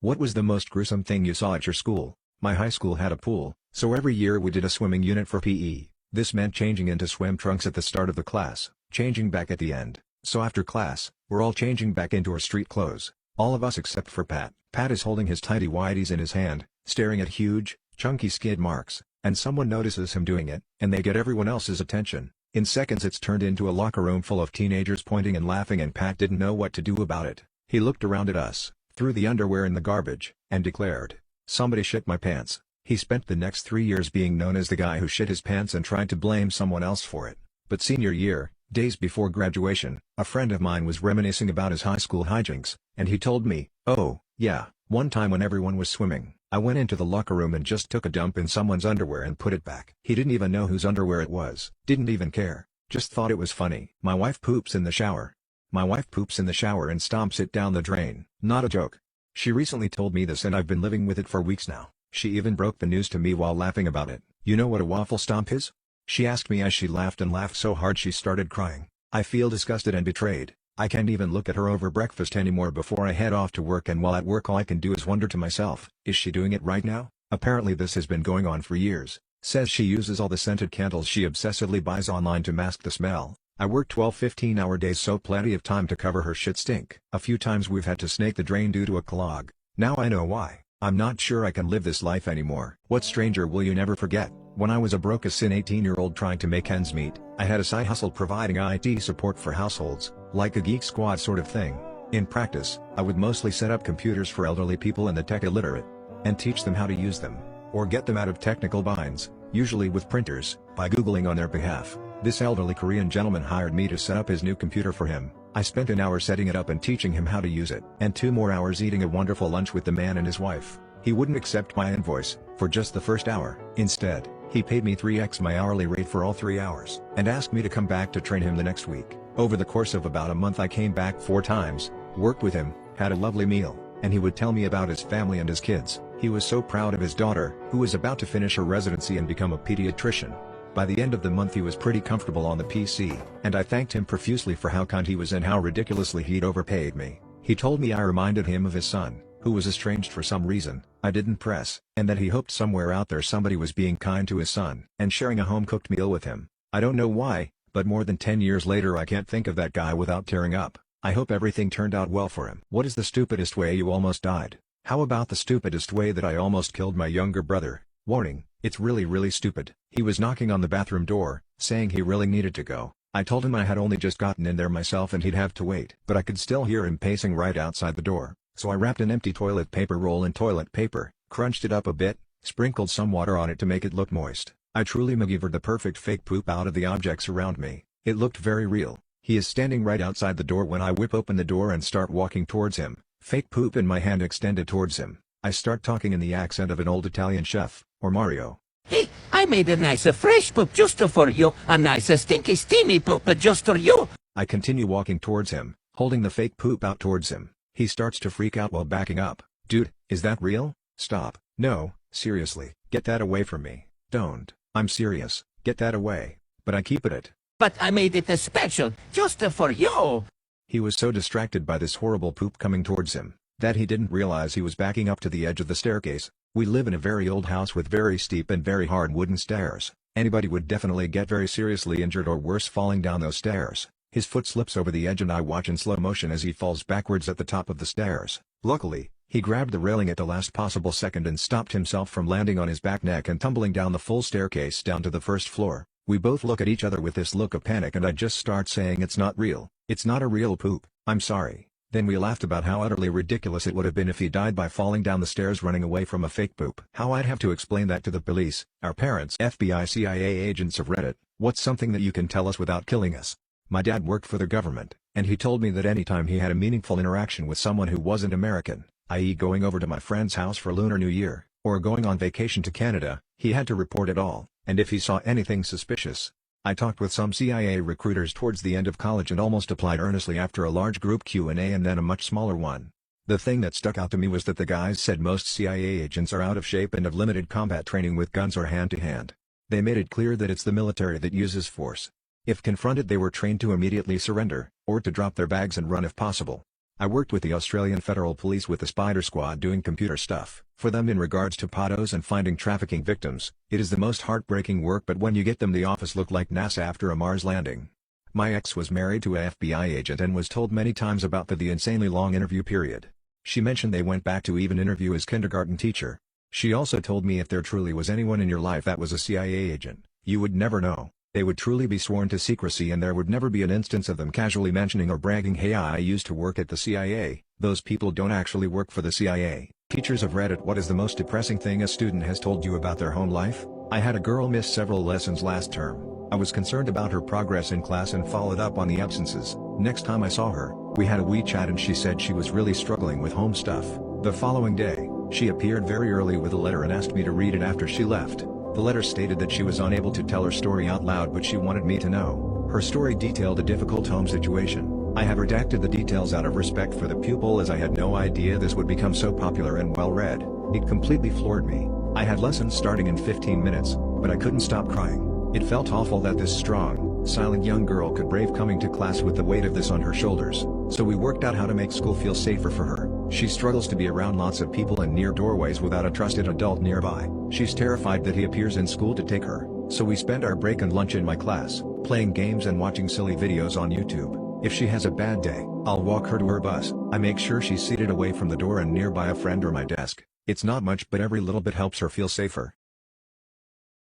What was the most gruesome thing you saw at your school? My high school had a pool, so every year we did a swimming unit for PE. This meant changing into swim trunks at the start of the class, changing back at the end. So after class, we're all changing back into our street clothes. All of us except for Pat. Pat is holding his tighty whities in his hand, staring at huge, chunky skid marks, and someone notices him doing it, and they get everyone else's attention. In seconds it's turned into a locker room full of teenagers pointing and laughing, and Pat didn't know what to do about it. He looked around at us, threw the underwear in the garbage, and declared, "Somebody shit my pants." He spent the next 3 years being known as the guy who shit his pants and tried to blame someone else for it. But senior year, days before graduation, a friend of mine was reminiscing about his high school hijinks, and he told me, "Oh, yeah, one time when everyone was swimming, I went into the locker room and just took a dump in someone's underwear and put it back." He didn't even know whose underwear it was, didn't even care, just thought it was funny. My wife poops in the shower. My wife poops in the shower and stomps it down the drain. Not a joke. She recently told me this and I've been living with it for weeks now. She even broke the news to me while laughing about it. "You know what a waffle stomp is?" She asked me as she laughed and laughed so hard she started crying. I feel disgusted and betrayed. I can't even look at her over breakfast anymore before I head off to work, and while at work all I can do is wonder to myself, is she doing it right now? Apparently this has been going on for years. Says she uses all the scented candles she obsessively buys online to mask the smell. I work 12-15-hour days, so plenty of time to cover her shit stink. A few times we've had to snake the drain due to a clog. Now I know why. I'm not sure I can live this life anymore. What stranger will you never forget? When I was a broke-as-sin 18-year-old trying to make ends meet, I had a side hustle providing IT support for households, like a Geek Squad sort of thing. In practice, I would mostly set up computers for elderly people and the tech illiterate, and teach them how to use them, or get them out of technical binds, usually with printers, by Googling on their behalf. This elderly Korean gentleman hired me to set up his new computer for him. I spent an hour setting it up and teaching him how to use it, and 2 more hours eating a wonderful lunch with the man and his wife. He wouldn't accept my invoice for just the first hour. Instead, he paid me 3x my hourly rate for all 3 hours, and asked me to come back to train him the next week. Over the course of about a month I came back 4 times, worked with him, had a lovely meal, and he would tell me about his family and his kids. He was so proud of his daughter, who was about to finish her residency and become a pediatrician. By the end of the month he was pretty comfortable on the PC, and I thanked him profusely for how kind he was and how ridiculously he'd overpaid me. He told me I reminded him of his son, who was estranged for some reason. I didn't press, and that he hoped somewhere out there somebody was being kind to his son and sharing a home-cooked meal with him. I don't know why, but more than 10 years later I can't think of that guy without tearing up. I hope everything turned out well for him. What is the stupidest way you almost died? How about the stupidest way that I almost killed my younger brother? Warning, it's really stupid. He was knocking on the bathroom door, saying he really needed to go. I told him I had only just gotten in there myself and he'd have to wait. But I could still hear him pacing right outside the door, so I wrapped an empty toilet paper roll in toilet paper, crunched it up a bit, sprinkled some water on it to make it look moist. I truly MacGyvered the perfect fake poop out of the objects around me. It looked very real. He is standing right outside the door when I whip open the door and start walking towards him, fake poop in my hand extended towards him. I start talking in the accent of an old Italian chef, or Mario. "Hey, I made a nice fresh poop just for you, a nice stinky steamy poop just for you." I continue walking towards him, holding the fake poop out towards him. He starts to freak out while backing up. "Dude, is that real? Stop. No, seriously, get that away from me. Don't. I'm serious, get that away." But I keep it. "But I made it special, just for you." He was so distracted by this horrible poop coming towards him, that he didn't realize he was backing up to the edge of the staircase. We live in a very old house with very steep and very hard wooden stairs. Anybody would definitely get very seriously injured or worse falling down those stairs. His foot slips over the edge and I watch in slow motion as he falls backwards at the top of the stairs. Luckily, he grabbed the railing at the last possible second and stopped himself from landing on his back neck and tumbling down the full staircase down to the first floor. We both look at each other with this look of panic and I just start saying it's not real. It's not a real poop. I'm sorry. Then we laughed about how utterly ridiculous it would have been if he died by falling down the stairs running away from a fake poop. How I'd have to explain that to the police, our parents, FBI, CIA agents of Reddit. What's something that you can tell us without killing us? My dad worked for the government, and he told me that anytime he had a meaningful interaction with someone who wasn't American, i.e. going over to my friend's house for Lunar New Year, or going on vacation to Canada, he had to report it all, and if he saw anything suspicious. I talked with some CIA recruiters towards the end of college and almost applied earnestly after a large group Q&A and then a much smaller one. The thing that stuck out to me was that the guys said most CIA agents are out of shape and have limited combat training with guns or hand-to-hand. They made it clear that it's the military that uses force. If confronted they were trained to immediately surrender, or to drop their bags and run if possible. I worked with the Australian Federal Police with the Spider Squad doing computer stuff for them in regards to POTOs and finding trafficking victims. It is the most heartbreaking work, but when you get them, the office looked like NASA after a Mars landing. My ex was married to a FBI agent and was told many times about the insanely long interview period. She mentioned they went back to even interview his kindergarten teacher. She also told me if there truly was anyone in your life that was a CIA agent, you would never know. They would truly be sworn to secrecy and there would never be an instance of them casually mentioning or bragging, "Hey, I used to work at the CIA." Those people don't actually work for the CIA. Teachers of Reddit, what is the most depressing thing a student has told you about their home life? I had a girl miss several lessons last term. I was concerned about her progress in class and followed up on the absences. Next time I saw her, we had a WeChat and she said she was really struggling with home stuff. The following day, she appeared very early with a letter and asked me to read it after she left. The letter stated that she was unable to tell her story out loud, but she wanted me to know. Her story detailed a difficult home situation. I have redacted the details out of respect for the pupil, as I had no idea this would become so popular and well read. It completely floored me. I had lessons starting in 15 minutes, but I couldn't stop crying. It felt awful that this strong, silent young girl could brave coming to class with the weight of this on her shoulders. So we worked out how to make school feel safer for her. She struggles to be around lots of people and near doorways without a trusted adult nearby. She's terrified that he appears in school to take her. So we spend our break and lunch in my class, playing games and watching silly videos on YouTube. If she has a bad day, I'll walk her to her bus. I make sure she's seated away from the door and nearby a friend or my desk. It's not much, but every little bit helps her feel safer.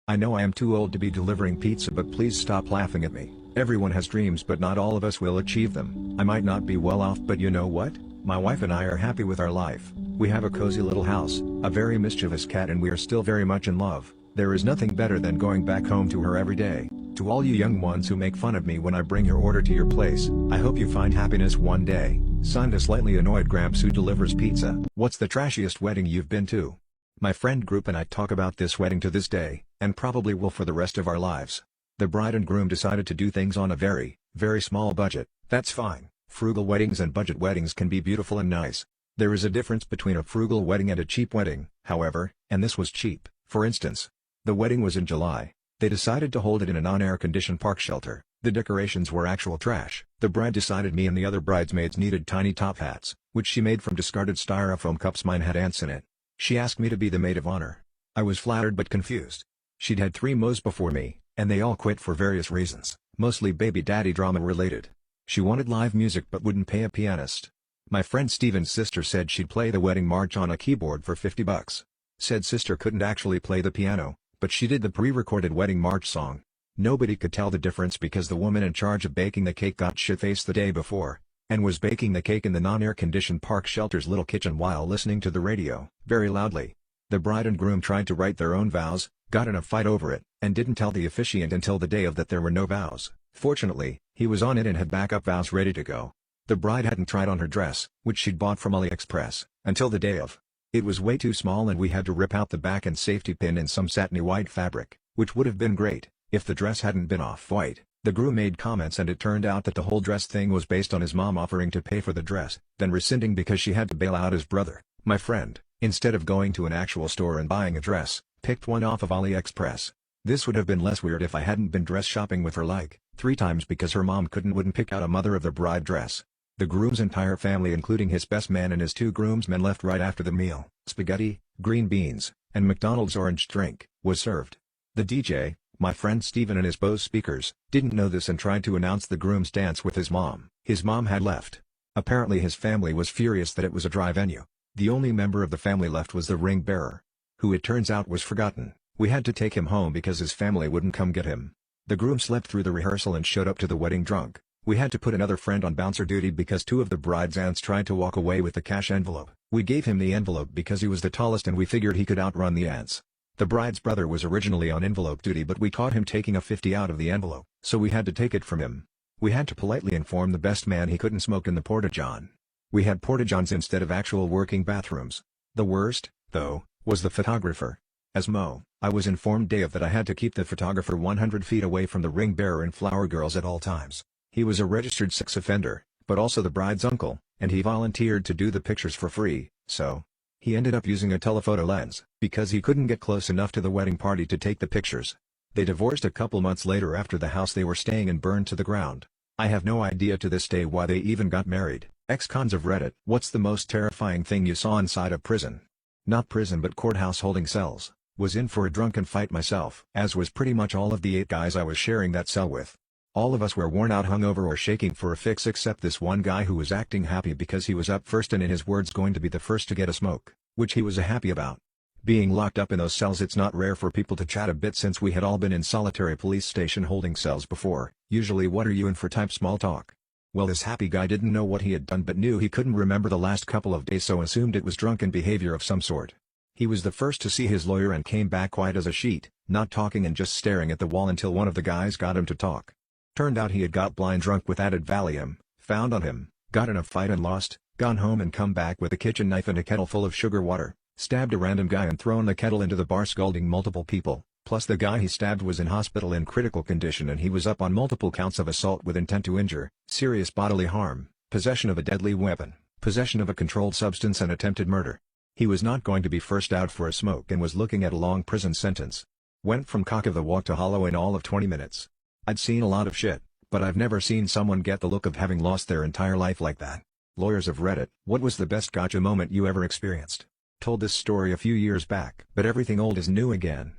I know I am too old to be delivering pizza, but please stop laughing at me. Everyone has dreams, but not all of us will achieve them. I might not be well off, but you know what? My wife and I are happy with our life. We have a cozy little house, a very mischievous cat, and we are still very much in love. There is nothing better than going back home to her every day. To all you young ones who make fun of me when I bring your order to your place, I hope you find happiness one day. Signed, a slightly annoyed Gramps who delivers pizza. What's the trashiest wedding you've been to? My friend group and I talk about this wedding to this day, and probably will for the rest of our lives. The bride and groom decided to do things on a very, very small budget. That's fine. Frugal weddings and budget weddings can be beautiful and nice. There is a difference between a frugal wedding and a cheap wedding, however, and this was cheap. For instance, the wedding was in July. They decided to hold it in a non-air-conditioned park shelter. The decorations were actual trash. The bride decided me and the other bridesmaids needed tiny top hats, which she made from discarded styrofoam cups. Mine had ants in it. She asked me to be the maid of honor. I was flattered but confused. She'd had 3 mo's before me, and they all quit for various reasons, mostly baby daddy drama related. She wanted live music but wouldn't pay a pianist. My friend Steven's sister said she'd play the wedding march on a keyboard for $50. Said sister couldn't actually play the piano, but she did the pre-recorded wedding march song. Nobody could tell the difference because the woman in charge of baking the cake got shit-faced the day before, and was baking the cake in the non-air-conditioned park shelter's little kitchen while listening to the radio, very loudly. The bride and groom tried to write their own vows, got in a fight over it, and didn't tell the officiant until the day of that there were no vows. Fortunately, he was on it and had backup vows ready to go. The bride hadn't tried on her dress, which she'd bought from AliExpress, until the day of. It was way too small and we had to rip out the back and safety pin in some satiny white fabric, which would have been great if the dress hadn't been off-white. The groom made comments and it turned out that the whole dress thing was based on his mom offering to pay for the dress, then rescinding because she had to bail out his brother. My friend, instead of going to an actual store and buying a dress, picked one off of AliExpress. This would have been less weird if I hadn't been dress shopping with her like 3 times because her mom wouldn't pick out a mother of the bride dress. The groom's entire family, including his best man and his 2 groomsmen, left right after the meal. Spaghetti, green beans, and McDonald's orange drink was served. The DJ, my friend Steven, and his Bose speakers, didn't know this and tried to announce the groom's dance with his mom. His mom had left. Apparently his family was furious that it was a dry venue. The only member of the family left was the ring bearer, who it turns out was forgotten. We had to take him home because his family wouldn't come get him. The groom slept through the rehearsal and showed up to the wedding drunk. We had to put another friend on bouncer duty because 2 of the bride's aunts tried to walk away with the cash envelope. We gave him the envelope because he was the tallest and we figured he could outrun the aunts. The bride's brother was originally on envelope duty, but we caught him taking a 50 out of the envelope, so we had to take it from him. We had to politely inform the best man he couldn't smoke in the porta-john. We had porta-johns instead of actual working bathrooms. The worst, though, was the photographer. As Mo, I was informed day of that I had to keep the photographer 100 feet away from the ring bearer and flower girls at all times. He was a registered sex offender, but also the bride's uncle, and he volunteered to do the pictures for free, so he ended up using a telephoto lens, because he couldn't get close enough to the wedding party to take the pictures. They divorced a couple months later after the house they were staying in burned to the ground. I have no idea to this day why they even got married. Ex-cons of Reddit. What's the most terrifying thing you saw inside of prison? Not prison but courthouse holding cells. Was in for a drunken fight myself, as was pretty much all of the 8 guys I was sharing that cell with. All of us were worn out, hungover, or shaking for a fix except this one guy who was acting happy because he was up first and in his words going to be the first to get a smoke, which he was happy about. Being locked up in those cells, it's not rare for people to chat a bit since we had all been in solitary police station holding cells before, usually what are you in for type small talk. Well, this happy guy didn't know what he had done but knew he couldn't remember the last couple of days, so assumed it was drunken behavior of some sort. He was the first to see his lawyer and came back quiet as a sheet, not talking and just staring at the wall until one of the guys got him to talk. Turned out he had got blind drunk with added Valium, found on him, got in a fight and lost, gone home and come back with a kitchen knife and a kettle full of sugar water, stabbed a random guy and thrown the kettle into the bar, scalding multiple people, plus the guy he stabbed was in hospital in critical condition and he was up on multiple counts of assault with intent to injure, serious bodily harm, possession of a deadly weapon, possession of a controlled substance and attempted murder. He was not going to be first out for a smoke and was looking at a long prison sentence. Went from cock of the walk to hollow in all of 20 minutes. I'd seen a lot of shit, but I've never seen someone get the look of having lost their entire life like that. Lawyers of Reddit. What was the best gotcha moment you ever experienced? Told this story a few years back, but everything old is new again.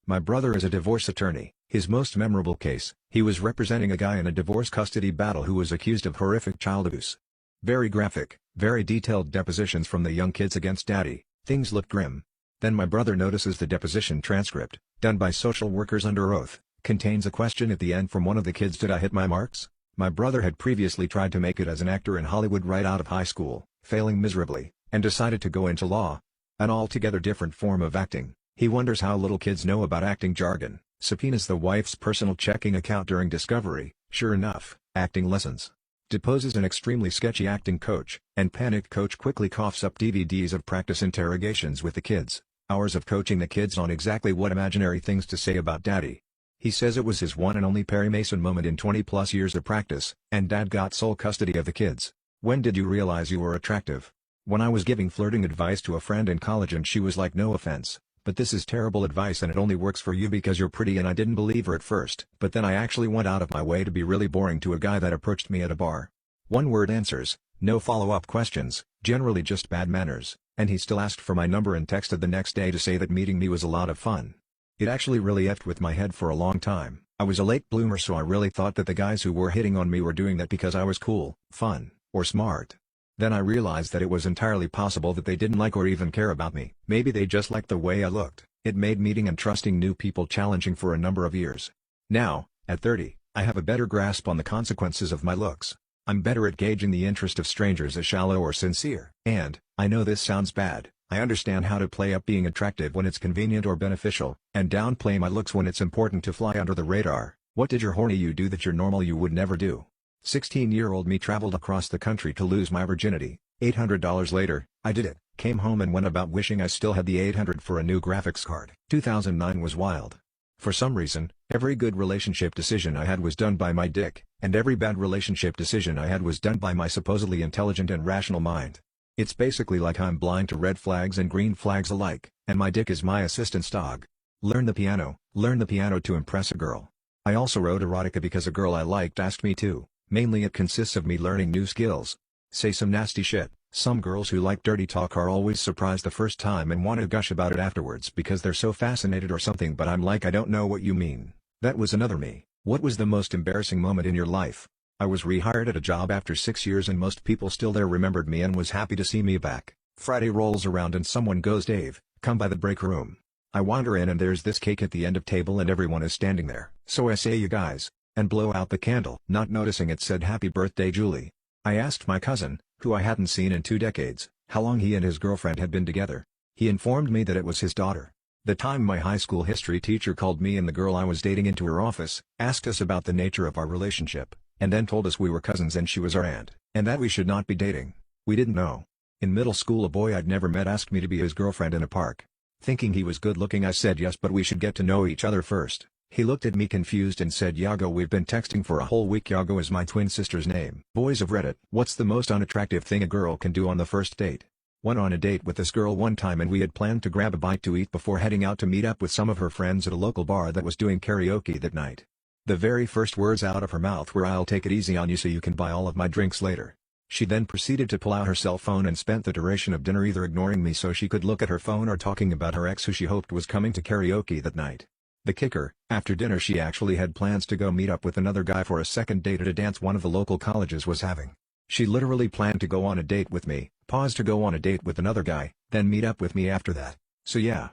My brother is a divorce attorney. His most memorable case, he was representing a guy in a divorce custody battle who was accused of horrific child abuse. Very graphic, very detailed depositions from the young kids against daddy. Things looked grim. Then my brother notices the deposition transcript, done by social workers under oath, contains a question at the end from one of the kids: did I hit my marks? My brother had previously tried to make it as an actor in Hollywood right out of high school, failing miserably, and decided to go into law. An altogether different form of acting. He wonders how little kids know about acting jargon, subpoenas the wife's personal checking account during discovery, sure enough, acting lessons. Deposes an extremely sketchy acting coach, and panicked coach quickly coughs up DVDs of practice interrogations with the kids, hours of coaching the kids on exactly what imaginary things to say about daddy. He says it was his one and only Perry Mason moment in 20 plus years of practice, and dad got sole custody of the kids. When did you realize you were attractive? When I was giving flirting advice to a friend in college and she was like, no offense, but this is terrible advice and it only works for you because you're pretty, and I didn't believe her at first, but then I actually went out of my way to be really boring to a guy that approached me at a bar. One word answers, no follow-up questions, generally just bad manners, and he still asked for my number and texted the next day to say that meeting me was a lot of fun. It actually really effed with my head for a long time. I was a late bloomer, so I really thought that the guys who were hitting on me were doing that because I was cool, fun, or smart. Then I realized that it was entirely possible that they didn't like or even care about me. Maybe they just liked the way I looked. It made meeting and trusting new people challenging for a number of years. Now, at 30, I have a better grasp on the consequences of my looks. I'm better at gauging the interest of strangers as shallow or sincere. And, I know this sounds bad, I understand how to play up being attractive when it's convenient or beneficial, and downplay my looks when it's important to fly under the radar. What did your horny you do that your normal you would never do? 16-year-old me traveled across the country to lose my virginity. $800 later, I did it. Came home and went about wishing I still had the $800 for a new graphics card. 2009 was wild. For some reason, every good relationship decision I had was done by my dick, and every bad relationship decision I had was done by my supposedly intelligent and rational mind. It's basically like I'm blind to red flags and green flags alike, and my dick is my assistant's dog. Learn the piano to impress a girl. I also wrote erotica because a girl I liked asked me to. Mainly it consists of me learning new skills. Say some nasty shit. Some girls who like dirty talk are always surprised the first time and want to gush about it afterwards because they're so fascinated or something, but I'm like, I don't know what you mean. That was another me. What was the most embarrassing moment in your life? I was rehired at a job after 6 years and most people still there remembered me and was happy to see me back. Friday rolls around and someone goes, Dave, come by the break room. I wander in and there's this cake at the end of table and everyone is standing there. So I say, you guys, and blow out the candle. Not noticing it said happy birthday Julie. I asked my cousin, who I hadn't seen in 2 decades, how long he and his girlfriend had been together. He informed me that it was his daughter. The time my high school history teacher called me and the girl I was dating into her office, asked us about the nature of our relationship, and then told us we were cousins and she was our aunt, and that we should not be dating. We didn't know. In middle school a boy I'd never met asked me to be his girlfriend in a park. Thinking he was good looking I said yes, but we should get to know each other first. He looked at me confused and said, Yago, we've been texting for a whole week. Yago is my twin sister's name. Boys of Reddit. What's the most unattractive thing a girl can do on the first date? Went on a date with this girl one time and we had planned to grab a bite to eat before heading out to meet up with some of her friends at a local bar that was doing karaoke that night. The very first words out of her mouth were, I'll take it easy on you so you can buy all of my drinks later. She then proceeded to pull out her cell phone and spent the duration of dinner either ignoring me so she could look at her phone or talking about her ex who she hoped was coming to karaoke that night. The kicker, after dinner she actually had plans to go meet up with another guy for a second date at a dance one of the local colleges was having. She literally planned to go on a date with me, pause to go on a date with another guy, then meet up with me after that. So yeah,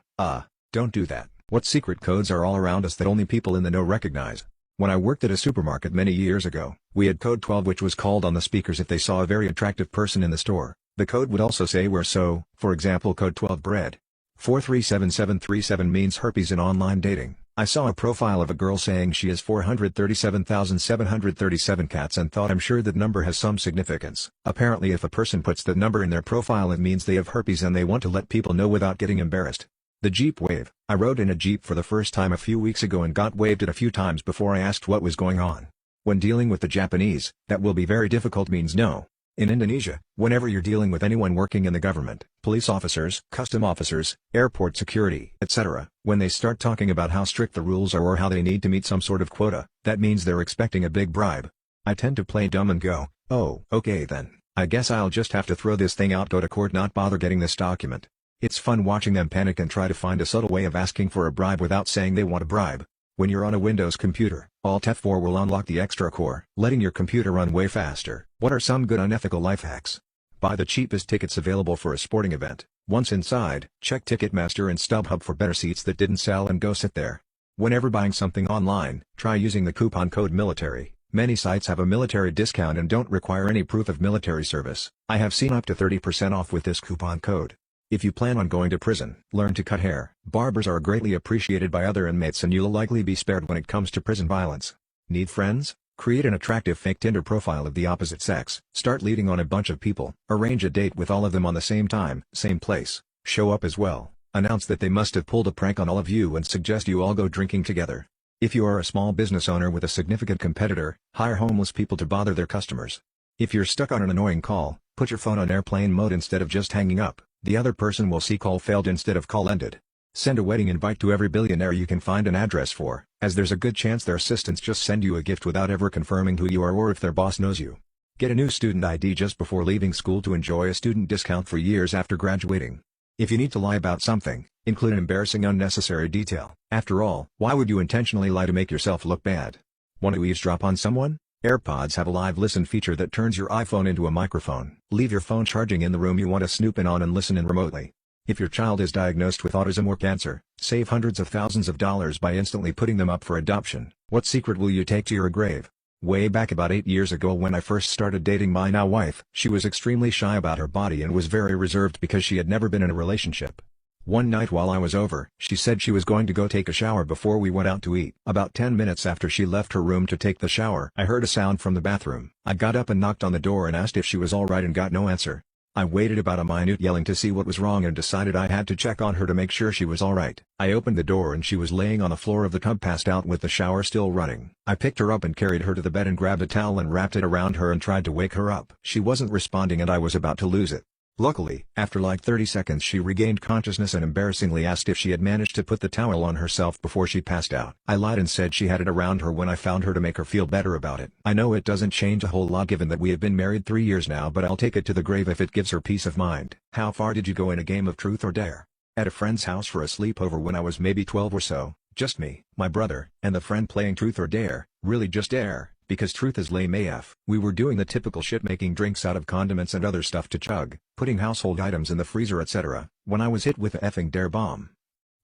don't do that. What secret codes are all around us that only people in the know recognize? When I worked at a supermarket many years ago, we had code 12 which was called on the speakers if they saw a very attractive person in the store. The code would also say where so, for example code 12 bread. 437737 means herpes in online dating. I saw a profile of a girl saying she has 437,737 cats and thought I'm sure that number has some significance. Apparently if a person puts that number in their profile it means they have herpes and they want to let people know without getting embarrassed. The Jeep wave. I rode in a Jeep for the first time a few weeks ago and got waved at a few times before I asked what was going on. When dealing with the Japanese, that will be very difficult means no. In Indonesia, whenever you're dealing with anyone working in the government, police officers, custom officers, airport security, etc., when they start talking about how strict the rules are or how they need to meet some sort of quota, that means they're expecting a big bribe. I tend to play dumb and go, oh, okay then, I guess I'll just have to throw this thing out, go to court, not bother getting this document. It's fun watching them panic and try to find a subtle way of asking for a bribe without saying they want a bribe. When you're on a Windows computer, Alt F4 will unlock the extra core, letting your computer run way faster. What are some good unethical life hacks? Buy the cheapest tickets available for a sporting event. Once inside, check Ticketmaster and StubHub for better seats that didn't sell and go sit there. Whenever buying something online, try using the coupon code military. Many sites have a military discount and don't require any proof of military service. I have seen up to 30% off with this coupon code. If you plan on going to prison, learn to cut hair. Barbers are greatly appreciated by other inmates and you'll likely be spared when it comes to prison violence. Need friends? Create an attractive fake Tinder profile of the opposite sex. Start leading on a bunch of people. Arrange a date with all of them on the same time, same place. Show up as well. Announce that they must have pulled a prank on all of you and suggest you all go drinking together. If you are a small business owner with a significant competitor, hire homeless people to bother their customers. If you're stuck on an annoying call, put your phone on airplane mode instead of just hanging up. The other person will see call failed instead of call ended. Send a wedding invite to every billionaire you can find an address for, as there's a good chance their assistants just send you a gift without ever confirming who you are or if their boss knows you. Get a new student ID just before leaving school to enjoy a student discount for years after graduating. If you need to lie about something, include an embarrassing unnecessary detail. After all, why would you intentionally lie to make yourself look bad? Want to eavesdrop on someone? AirPods have a live listen feature that turns your iPhone into a microphone. Leave your phone charging in the room you want to snoop in on and listen in remotely. If your child is diagnosed with autism or cancer, save hundreds of thousands of dollars by instantly putting them up for adoption. What secret will you take to your grave? Way back about 8 years ago when I first started dating my now wife, she was extremely shy about her body and was very reserved because she had never been in a relationship. One night while I was over, she said she was going to go take a shower before we went out to eat. About 10 minutes after she left her room to take the shower, I heard a sound from the bathroom. I got up and knocked on the door and asked if she was alright and got no answer. I waited about a minute yelling to see what was wrong and decided I had to check on her to make sure she was alright. I opened the door and she was laying on the floor of the tub passed out with the shower still running. I picked her up and carried her to the bed and grabbed a towel and wrapped it around her and tried to wake her up. She wasn't responding and I was about to lose it. Luckily, after like 30 seconds she regained consciousness and embarrassingly asked if she had managed to put the towel on herself before she passed out. I lied and said she had it around her when I found her to make her feel better about it. I know it doesn't change a whole lot given that we have been married 3 years now, but I'll take it to the grave if it gives her peace of mind. How far did you go in a game of truth or dare? At a friend's house for a sleepover when I was maybe 12 or so, just me, my brother, and the friend playing truth or dare, really just dare. Because truth is lame AF. We were doing the typical shit, making drinks out of condiments and other stuff to chug, putting household items in the freezer etc., when I was hit with a effing dare bomb.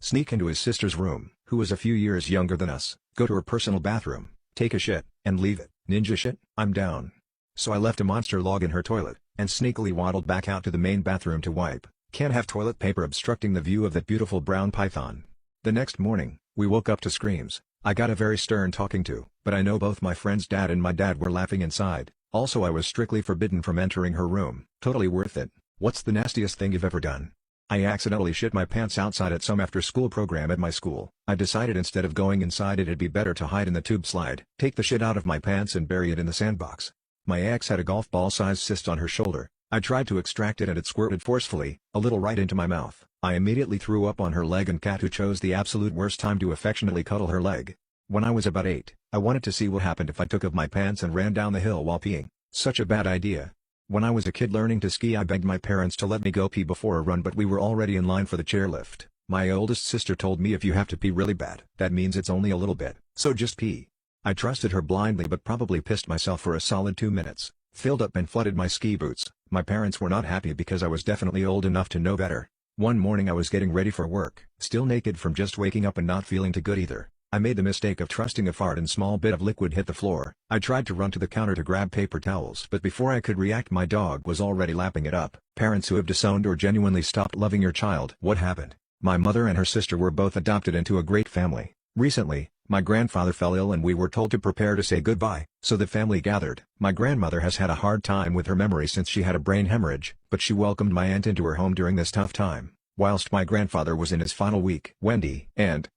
Sneak into his sister's room, who was a few years younger than us, go to her personal bathroom, take a shit, and leave it. Ninja shit? I'm down. So I left a monster log in her toilet, and sneakily waddled back out to the main bathroom to wipe. Can't have toilet paper obstructing the view of that beautiful brown python. The next morning, we woke up to screams. I got a very stern talking to, but I know both my friend's dad and my dad were laughing inside. Also I was strictly forbidden from entering her room. Totally worth it. What's the nastiest thing you've ever done? I accidentally shit my pants outside at some after-school program at my school. I decided instead of going inside it'd be better to hide in the tube slide, take the shit out of my pants and bury it in the sandbox. My ex had a golf ball-sized cyst on her shoulder. I tried to extract it and it squirted forcefully, a little right into my mouth. I immediately threw up on her leg and cat who chose the absolute worst time to affectionately cuddle her leg. When I was about 8, I wanted to see what happened if I took off my pants and ran down the hill while peeing. Such a bad idea. When I was a kid learning to ski, I begged my parents to let me go pee before a run, but we were already in line for the chairlift. My oldest sister told me if you have to pee really bad, that means it's only a little bit, so just pee. I trusted her blindly but probably pissed myself for a solid 2 minutes, filled up and flooded my ski boots. My parents were not happy because I was definitely old enough to know better. One morning I was getting ready for work, still naked from just waking up and not feeling too good either. I made the mistake of trusting a fart and small bit of liquid hit the floor. I tried to run to the counter to grab paper towels, but before I could react my dog was already lapping it up. Parents who have disowned or genuinely stopped loving your child. What happened? My mother and her sister were both adopted into a great family. Recently, my grandfather fell ill and we were told to prepare to say goodbye, so the family gathered. My grandmother has had a hard time with her memory since she had a brain hemorrhage, but she welcomed my aunt into her home during this tough time. Whilst my grandfather was in his final week, Wendy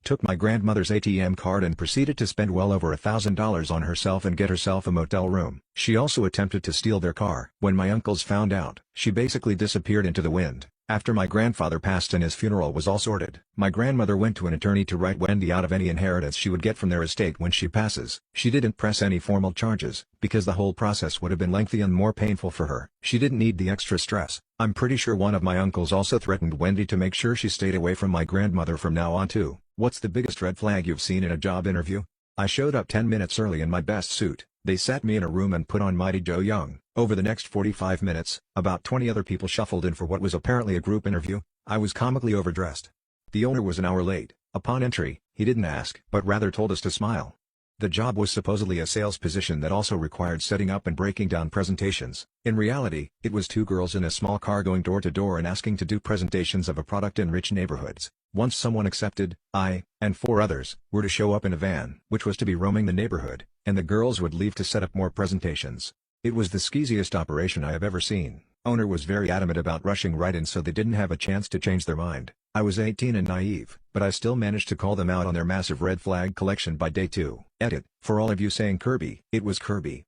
took my grandmother's ATM card and proceeded to spend well over $1,000 on herself and get herself a motel room. She also attempted to steal their car. When my uncles found out, she basically disappeared into the wind. After my grandfather passed and his funeral was all sorted, my grandmother went to an attorney to write Wendy out of any inheritance she would get from their estate when she passes. She didn't press any formal charges, because the whole process would have been lengthy and more painful for her. She didn't need the extra stress. I'm pretty sure one of my uncles also threatened Wendy to make sure she stayed away from my grandmother from now on too. What's the biggest red flag you've seen in a job interview? I showed up 10 minutes early in my best suit. They sat me in a room and put on Mighty Joe Young. Over the next 45 minutes, about 20 other people shuffled in for what was apparently a group interview. I was comically overdressed. The owner was an hour late. Upon entry, he didn't ask, but rather told us to smile. The job was supposedly a sales position that also required setting up and breaking down presentations. In reality, it was 2 girls in a small car going door to door and asking to do presentations of a product in rich neighborhoods. Once someone accepted, I, and 4 others, were to show up in a van, which was to be roaming the neighborhood, and the girls would leave to set up more presentations. It was the skeeziest operation I have ever seen. Owner was very adamant about rushing right in so they didn't have a chance to change their mind. I was 18 and naive, but I still managed to call them out on their massive red flag collection by day 2. Edit, for all of you saying Kirby, it was Kirby.